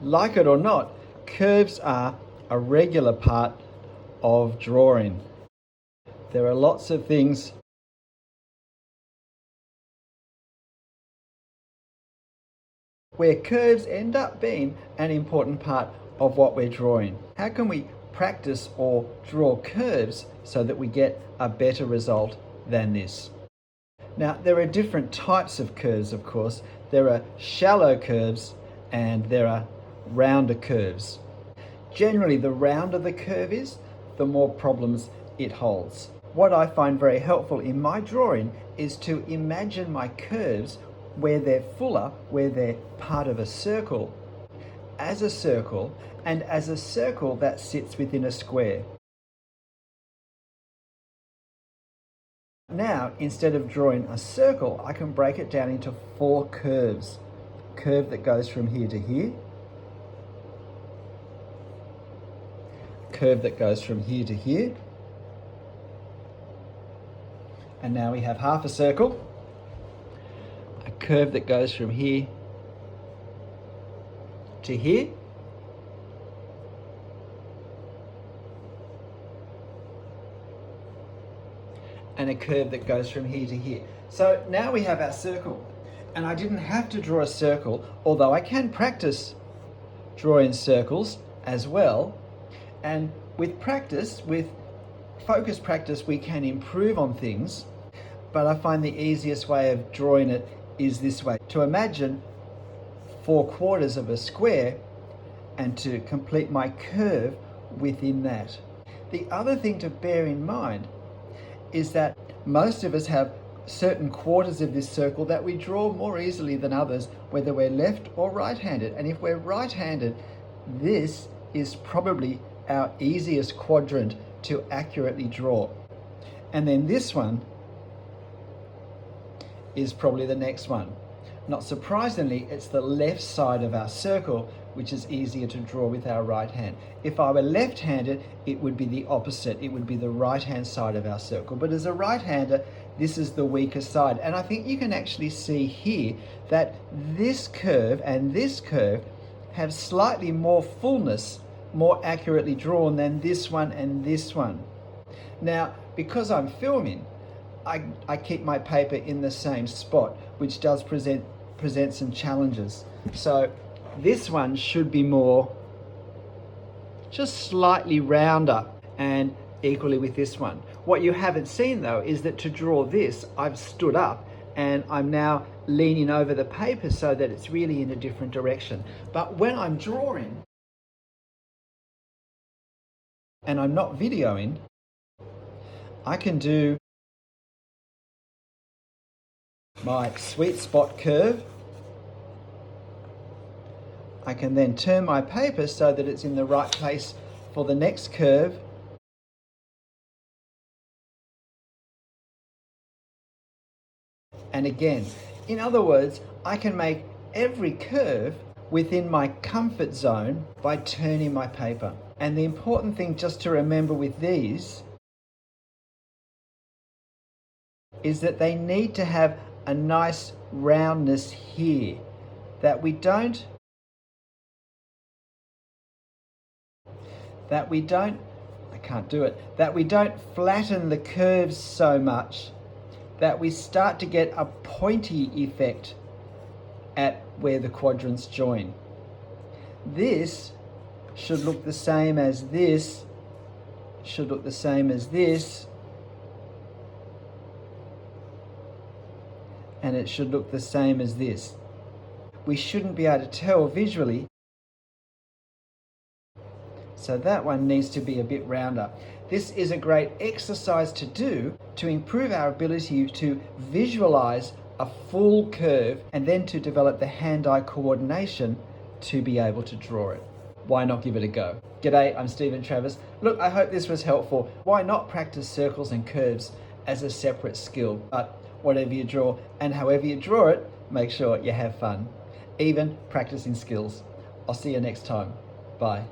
Like it or not, curves are a regular part of drawing. There are lots of things where curves end up being an important part of what we're drawing. How can we practice or draw curves so that we get a better result than this? Now, there are different types of curves, of course. There are shallow curves and there are rounder curves. Generally, the rounder the curve is, the more problems it holds. What I find very helpful in my drawing is to imagine my curves where they're fuller, where they're part of a circle, and as a circle that sits within a square. Now, instead of drawing a circle, I can break it down into 4 curves. Curve that goes from here to here, curve that goes from here to here, and now we have half a circle, a curve that goes from here to here, and a curve that goes from here to here. So now we have our circle. And I didn't have to draw a circle, although I can practice drawing circles as well. And with practice, with focused practice, we can improve on things. But I find the easiest way of drawing it is this way. To imagine 4/4 of a square and to complete my curve within that. The other thing to bear in mind is that most of us have certain quarters of this circle that we draw more easily than others, whether we're left or right-handed. And if we're right-handed, this is probably our easiest quadrant to accurately draw. And then this one is probably the next one. Not surprisingly, it's the left side of our circle, which is easier to draw with our right hand. If I were left-handed, it would be the opposite. It would be the right-hand side of our circle. But as a right-hander, this is the weaker side. And I think you can actually see here that this curve and this curve have slightly more fullness, more accurately drawn than this one and this one. Now, because I'm filming, I keep my paper in the same spot, which does present some challenges. So this one should be more, just slightly rounder, and equally with this one. What you haven't seen though is that to draw this, I've stood up and I'm now leaning over the paper so that it's really in a different direction. But when I'm drawing and I'm not videoing, I can do my sweet spot curve. I can then turn my paper so that it's in the right place for the next curve. And again, in other words, I can make every curve within my comfort zone by turning my paper. And the important thing just to remember with these is that they need to have a nice roundness here, that we don't flatten the curves so much that we start to get a pointy effect at where the quadrants join. This should look the same as this, should look the same as this, and it should look the same as this. We shouldn't be able to tell visually, so that one needs to be a bit rounder. This is a great exercise to do to improve our ability to visualize a full curve and then to develop the hand-eye coordination to be able to draw it. Why not give it a go? G'day, I'm Stephen Travis. Look, I hope this was helpful. Why not practice circles and curves as a separate skill? But whatever you draw and however you draw it, make sure you have fun. Even practicing skills. I'll see you next time. Bye.